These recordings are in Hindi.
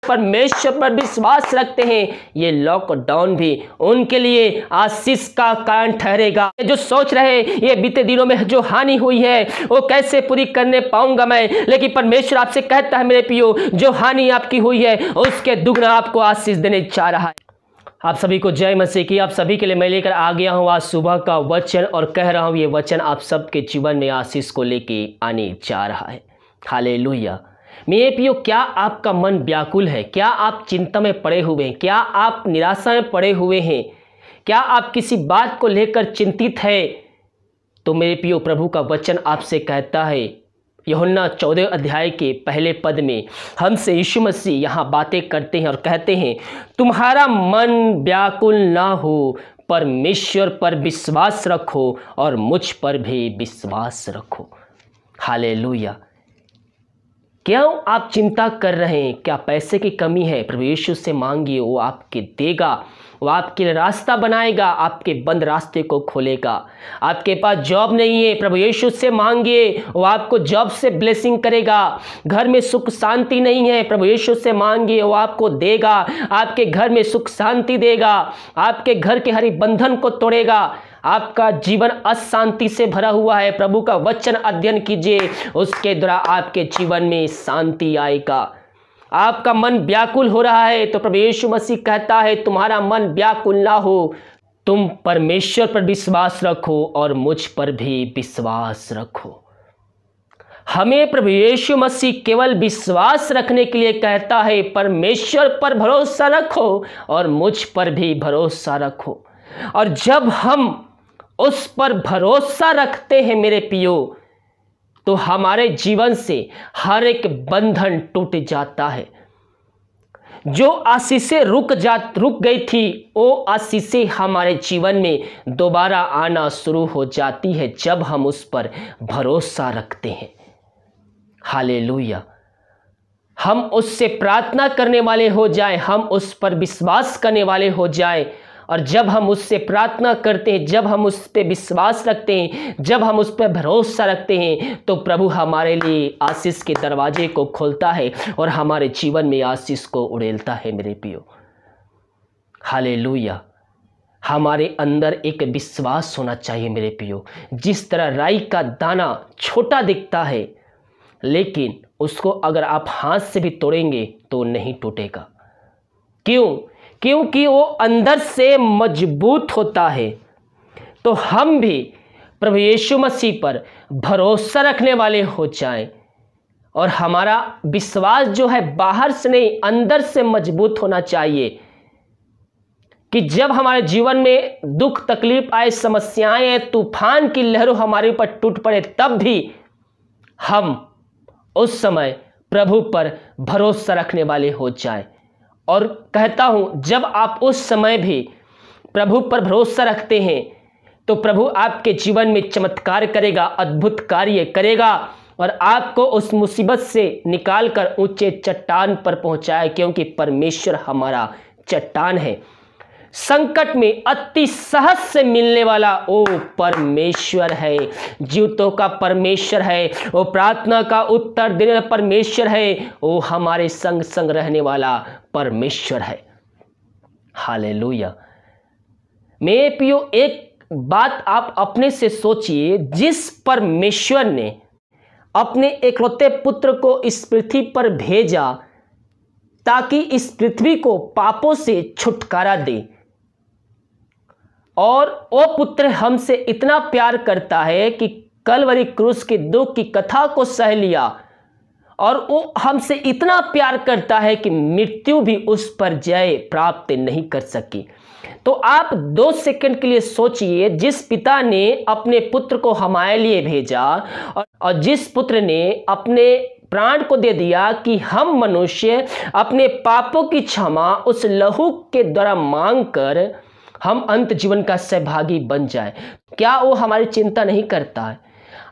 परमेश्वर पर विश्वास रखते हैं, ये लॉकडाउन भी उनके लिए आशीष का कारण ठहरेगा। जो सोच रहे ये बीते दिनों में जो हानि हुई है वो कैसे पूरी करने पाऊंगा मैं, लेकिन परमेश्वर आपसे कहता है मेरे प्रियो, जो हानि आपकी हुई है उसके दुगना आपको आशीष देने जा रहा है। आप सभी को जय मसीह की। आप सभी के लिए मैं लेकर आ गया हूँ आज सुबह का वचन, और कह रहा हूँ ये वचन आप सबके जीवन में आशीष को लेके आने जा रहा है। हालेलुया। मेरे प्रियो, क्या आपका मन व्याकुल है? क्या आप चिंता में पड़े हुए हैं? क्या आप निराशा में पड़े हुए हैं? क्या आप किसी बात को लेकर चिंतित है? तो मेरे प्रियो, प्रभु का वचन आपसे कहता है, यूहन्ना 14 अध्याय के पहले पद में हमसे यीशु मसीह यहाँ बातें करते हैं और कहते हैं, तुम्हारा मन व्याकुल ना हो, परमेश्वर पर विश्वास रखो और मुझ पर भी विश्वास रखो। हालेलुया। क्यों आप चिंता कर रहे हैं? क्या पैसे की कमी है? प्रभु यीशु से मांगिए, वो आपके देगा, वो आपके लिए रास्ता बनाएगा, आपके बंद रास्ते को खोलेगा। आपके पास जॉब नहीं है, प्रभु यीशु से मांगिए, वो आपको जॉब से ब्लेसिंग करेगा। घर में सुख शांति नहीं है, प्रभु यीशु से मांगिए, वो आपको देगा, आपके घर में सुख शांति देगा, आपके घर के हर बंधन को तोड़ेगा। आपका जीवन अशांति से भरा हुआ है, प्रभु का वचन अध्ययन कीजिए, उसके द्वारा आपके जीवन में शांति आएगा। आपका मन व्याकुल हो रहा है तो प्रभु यीशु मसीह कहता है, तुम्हारा मन व्याकुल ना हो, तुम परमेश्वर पर विश्वास रखो और मुझ पर भी विश्वास रखो। हमें प्रभु यीशु मसीह केवल विश्वास रखने के लिए कहता है, परमेश्वर पर भरोसा रखो और मुझ पर भी भरोसा रखो। और जब हम उस पर भरोसा रखते हैं मेरे प्रियो, तो हमारे जीवन से हर एक बंधन टूट जाता है। जो आशीषें रुक गई थी, वो आशीषें हमारे जीवन में दोबारा आना शुरू हो जाती है जब हम उस पर भरोसा रखते हैं। हालेलुया। हम उससे प्रार्थना करने वाले हो जाएं, हम उस पर विश्वास करने वाले हो जाएं, और जब हम उससे प्रार्थना करते हैं, जब हम उस पर विश्वास रखते हैं, जब हम उस पर भरोसा रखते हैं, तो प्रभु हमारे लिए आशीष के दरवाजे को खोलता है और हमारे जीवन में आशीष को उड़ेलता है मेरे प्रियो। हालेलुया। हमारे अंदर एक विश्वास होना चाहिए मेरे प्रियो। जिस तरह राई का दाना छोटा दिखता है, लेकिन उसको अगर आप हाथ से भी तोड़ेंगे तो नहीं टूटेगा। क्यों? क्योंकि वो अंदर से मजबूत होता है। तो हम भी प्रभु यीशु मसीह पर भरोसा रखने वाले हो जाएं, और हमारा विश्वास जो है बाहर से नहीं अंदर से मजबूत होना चाहिए, कि जब हमारे जीवन में दुख तकलीफ आए, समस्याएं, तूफान की लहरों हमारे ऊपर टूट पड़े, तब भी हम उस समय प्रभु पर भरोसा रखने वाले हो जाएं। और कहता हूं, जब आप उस समय भी प्रभु पर भरोसा रखते हैं तो प्रभु आपके जीवन में चमत्कार करेगा, अद्भुत कार्य करेगा, और आपको उस मुसीबत से निकालकर ऊंचे चट्टान पर पहुंचाए, क्योंकि परमेश्वर हमारा चट्टान है। संकट में अति सहज से मिलने वाला ओ परमेश्वर है, जीवतों का परमेश्वर है, वो प्रार्थना का उत्तर देने वाला परमेश्वर है, वो हमारे संग संग रहने वाला परमेश्वर है। हालेलुया। मेरे प्रियो, एक बात आप अपने से सोचिए, जिस परमेश्वर ने अपने एकलौते पुत्र को इस पृथ्वी पर भेजा ताकि इस पृथ्वी को पापों से छुटकारा दे, और वो पुत्र हमसे इतना प्यार करता है कि कलवरी क्रूस के दुख की कथा को सह लिया, और वो हमसे इतना प्यार करता है कि मृत्यु भी उस पर जय प्राप्त नहीं कर सकी। तो आप 2 सेकंड के लिए सोचिए, जिस पिता ने अपने पुत्र को हमारे लिए भेजा, और जिस पुत्र ने अपने प्राण को दे दिया कि हम मनुष्य अपने पापों की क्षमा उस लहू के द्वारा मांग कर हम अंत जीवन का सहभागी बन जाए, क्या वो हमारी चिंता नहीं करता है?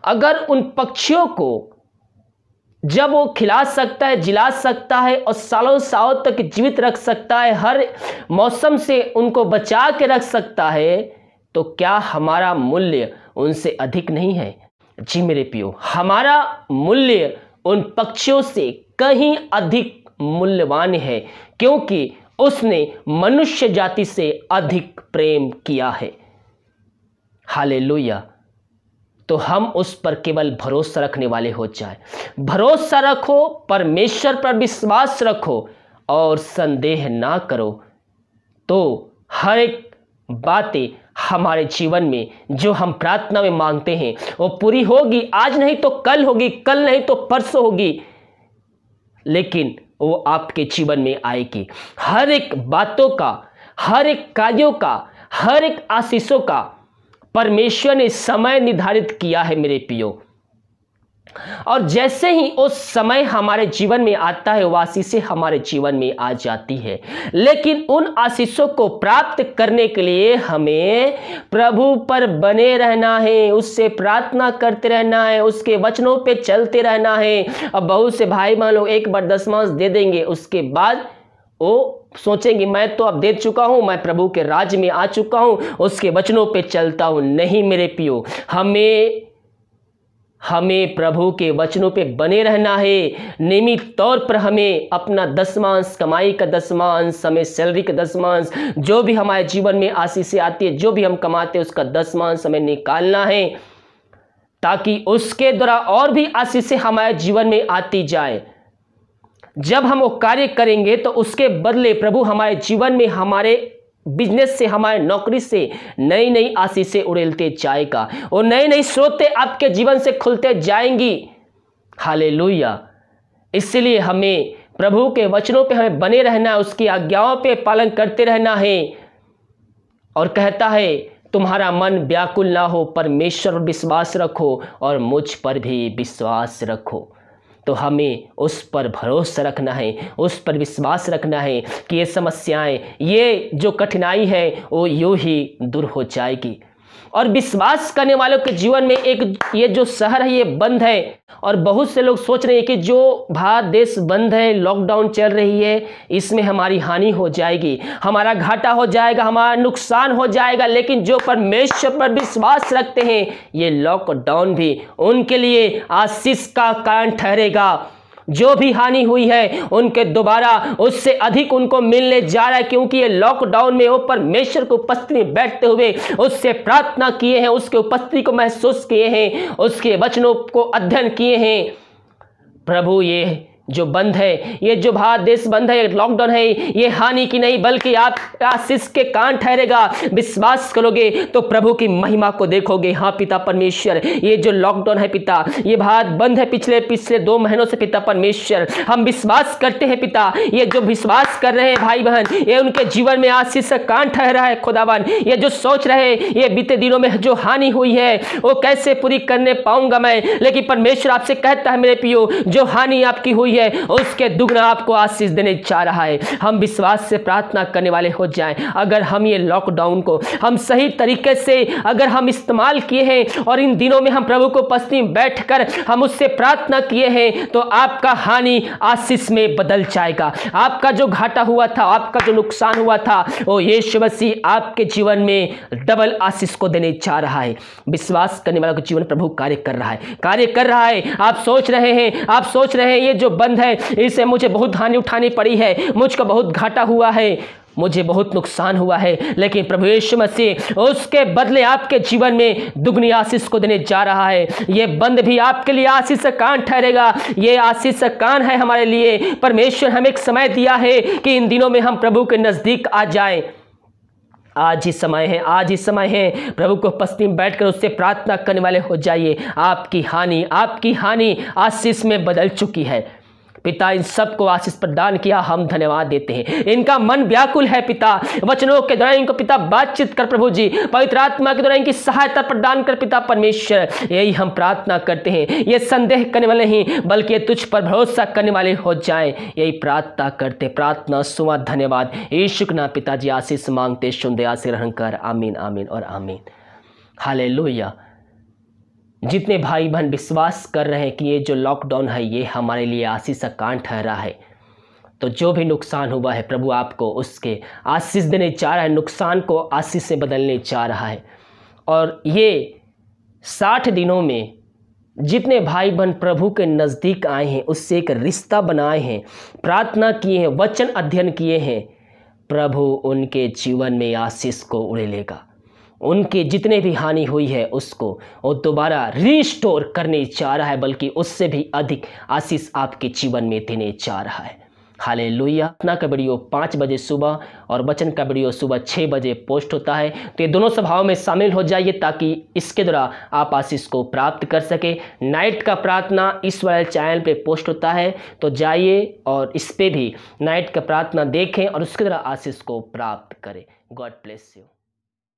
अगर उन पक्षियों को जब वो खिला सकता है, जिला सकता है और सालों सालों तक जीवित रख सकता है, हर मौसम से उनको बचा के रख सकता है, तो क्या हमारा मूल्य उनसे अधिक नहीं है? जी मेरे प्रियो, हमारा मूल्य उन पक्षियों से कहीं अधिक मूल्यवान है, क्योंकि उसने मनुष्य जाति से अधिक प्रेम किया है। हालेलुया। तो हम उस पर केवल भरोसा रखने वाले हो जाए। भरोसा रखो, परमेश्वर पर विश्वास रखो और संदेह ना करो, तो हर एक बातें हमारे जीवन में जो हम प्रार्थना में मांगते हैं वो पूरी होगी। आज नहीं तो कल होगी, कल नहीं तो परसों होगी, लेकिन वो आपके जीवन में आएगी। हर एक बातों का, हर एक कार्यों का, हर एक आशीषों का परमेश्वर ने समय निर्धारित किया है मेरे प्रियो। और जैसे ही उस समय हमारे जीवन में आता है, वो आशीषें हमारे जीवन में आ जाती है। लेकिन उन आशीषों को प्राप्त करने के लिए हमें प्रभु पर बने रहना है, उससे प्रार्थना करते रहना है, उसके वचनों पे चलते रहना है। अब बहुत से भाई बहन लोग एक बार दशमांश दे देंगे, उसके बाद वो सोचेंगे मैं तो अब दे चुका हूं, मैं प्रभु के राज्य में आ चुका हूं, उसके वचनों पे चलता हूं। नहीं मेरे प्रियो, हमें प्रभु के वचनों पे बने रहना है। नियमित तौर पर हमें अपना दशमांश, कमाई का दशमांश, हमें सैलरी का दशमांश, जो भी हमारे जीवन में आशीषें आती है, जो भी हम कमाते हैं उसका दशमांश हमें निकालना है, ताकि उसके द्वारा और भी आशीषें हमारे जीवन में आती जाए। जब हम वो कार्य करेंगे तो उसके बदले प्रभु हमारे जीवन में, हमारे बिजनेस से, हमारे नौकरी से नई नई आशीषें उड़ेलते जाएगा और नई नई स्रोतें आपके जीवन से खुलते जाएंगी। हालेलुया। इसलिए हमें प्रभु के वचनों पे हमें बने रहना है, उसकी आज्ञाओं पे पालन करते रहना है। और कहता है तुम्हारा मन व्याकुल ना हो, परमेश्वर पर विश्वास रखो और मुझ पर भी विश्वास रखो। तो हमें उस पर भरोसा रखना है, उस पर विश्वास रखना है कि ये समस्याएं, ये जो कठिनाई है वो यूं ही दूर हो जाएगी। और विश्वास करने वालों के जीवन में एक ये जो शहर है ये बंद है। और बहुत से लोग सोच रहे हैं कि जो भारत देश बंद है, लॉकडाउन चल रही है, इसमें हमारी हानि हो जाएगी, हमारा घाटा हो जाएगा, हमारा नुकसान हो जाएगा। लेकिन जो परमेश्वर पर विश्वास रखते हैं, ये लॉकडाउन भी उनके लिए आशीष का कारण ठहरेगा। जो भी हानि हुई है उनके दोबारा उससे अधिक उनको मिलने जा रहा है, क्योंकि ये लॉकडाउन में वो परमेश्वर की उपस्थिति में बैठते हुए उससे प्रार्थना किए हैं, उसके उपस्थिति को महसूस किए हैं, उसके वचनों को अध्ययन किए हैं। प्रभु ये जो बंद है, ये जो भारत देश बंद है, लॉकडाउन है, ये हानि की नहीं बल्कि आप आशीष के कारण ठहरेगा। विश्वास करोगे तो प्रभु की महिमा को देखोगे। हाँ पिता परमेश्वर, ये जो लॉकडाउन है पिता, ये भारत बंद है पिछले 2 महीनों से पिता परमेश्वर, हम विश्वास करते हैं पिता, ये जो विश्वास कर रहे हैं भाई बहन, ये उनके जीवन में आशीष का कारण ठहरा है खुदावन। ये जो सोच रहे ये बीते दिनों में जो हानि हुई है वो कैसे पूरी करने पाऊंगा मैं, लेकिन परमेश्वर आपसे कहता है मेरे प्रियो, जो हानि आपकी हुई है उसके दुगना आपको आशीष देने जा रहा है। हम विश्वास से प्रार्थना करने वाले हो जाएं। अगर हम ये लॉकडाउन को हम सही तरीके से अगर हम इस्तेमाल किए हैं और इन दिनों में हम प्रभु को उपस्थिति में बैठकर हम उससे प्रार्थना किए हैं, तो आपका हानि आशीष में बदल जाएगा। आपका जो घाटा हुआ था, आपका जो नुकसान हुआ था, वो यीशु मसीह आपके जीवन में डबल आशीष को देने जा रहा है। विश्वास करने वालों के जीवन प्रभु कार्य कर रहा है। आप सोच रहे हैं ये जो बंद है, इससे मुझे बहुत हानि उठानी पड़ी है, मुझको बहुत घाटा हुआ है, मुझे बहुत नुकसान हुआ है, लेकिन प्रभु यीशु मसीह उसके बदले आपके जीवन में दुगनी आशीष को देने जा रहा है। ये बंद भी आपके लिए आशीष का कारण ठहरेगा। ये आशीष का कारण है हमारे लिए। परमेश्वर हमें एक समय दिया है कि इन दिनों में हम प्रभु के नजदीक आ जाएं। आज ही समय है प्रभु को उपस्थिति में बैठकर उससे प्रार्थना करने वाले हो जाइए। आपकी हानि आशीष में बदल चुकी है। पिता इन सबको आशीष प्रदान किया, हम धन्यवाद देते हैं। इनका मन व्याकुल है पिता, वचनों के द्वारा इनको पिता बातचीत कर प्रभु जी, पवित्र आत्मा के द्वारा इनकी सहायता प्रदान कर पिता परमेश्वर। यही हम प्रार्थना करते हैं। ये संदेह करने वाले नहीं बल्कि तुझ पर भरोसा करने वाले हो जाएं, यही प्रार्थना करते। प्रार्थना सुना, धन्यवाद यीशु के नाम पिताजी आशीष मांगते, सुनते, आशीष ग्रहण कर। आमीन आमीन और आमीन। हालेलुया। जितने भाई बहन विश्वास कर रहे हैं कि ये जो लॉकडाउन है ये हमारे लिए आशीष का कारण ठहरा है, तो जो भी नुकसान हुआ है प्रभु आपको उसके आशीष देने जा रहा है, नुकसान को आशीष से बदलने जा रहा है। और ये 60 दिनों में जितने भाई बहन प्रभु के नज़दीक आए हैं, उससे एक रिश्ता बनाए हैं, प्रार्थना किए हैं, वचन अध्ययन किए हैं, प्रभु उनके जीवन में आशीष को उड़े लेगा। उनके जितने भी हानि हुई है उसको वो दोबारा रिस्टोर करने जा रहा है, बल्कि उससे भी अधिक आशीष आपके जीवन में देने जा रहा है। हालेलुया। प्रार्थना का वीडियो 5 बजे सुबह और वचन का वीडियो सुबह 6 बजे पोस्ट होता है, तो ये दोनों सभाओं में शामिल हो जाइए ताकि इसके द्वारा आप आशीष को प्राप्त कर सके। नाइट का प्रार्थना इस वाले चैनल पे पोस्ट होता है, तो जाइए और इस पे भी नाइट का प्रार्थना देखें और उसके द्वारा आशीष को प्राप्त करें। God bless you.